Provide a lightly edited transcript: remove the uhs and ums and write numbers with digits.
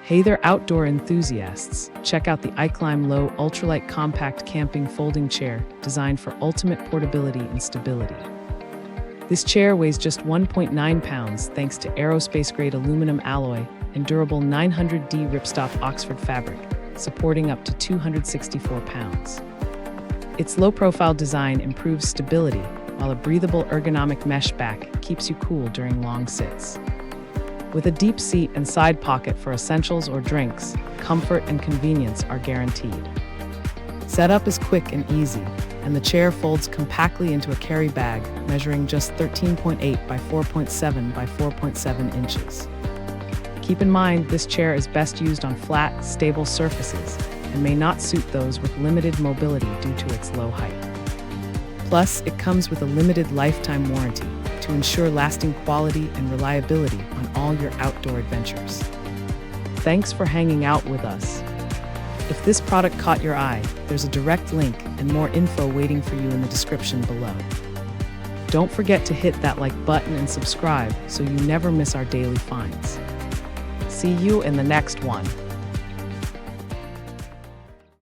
Hey there, outdoor enthusiasts. Check out the iClimb Low Ultralight Compact Camping Folding Chair, designed for ultimate portability and stability. This chair weighs just 1.9 pounds thanks to aerospace-grade aluminum alloy and durable 900D ripstop Oxford fabric, supporting up to 264 pounds. Its low-profile design improves stability, while a breathable ergonomic mesh back keeps you cool during long sits. With a deep seat and side pocket for essentials or drinks, comfort and convenience are guaranteed. Setup is quick and easy, and the chair folds compactly into a carry bag measuring just 13.8 by 4.7 by 4.7 inches. Keep in mind, this chair is best used on flat, stable surfaces and may not suit those with limited mobility due to its low height. Plus, it comes with a limited lifetime warranty to ensure lasting quality and reliability on all your outdoor adventures. Thanks for hanging out with us. If this product caught your eye, there's a direct link and more info waiting for you in the description below. Don't forget to hit that like button and subscribe so you never miss our daily finds. See you in the next one.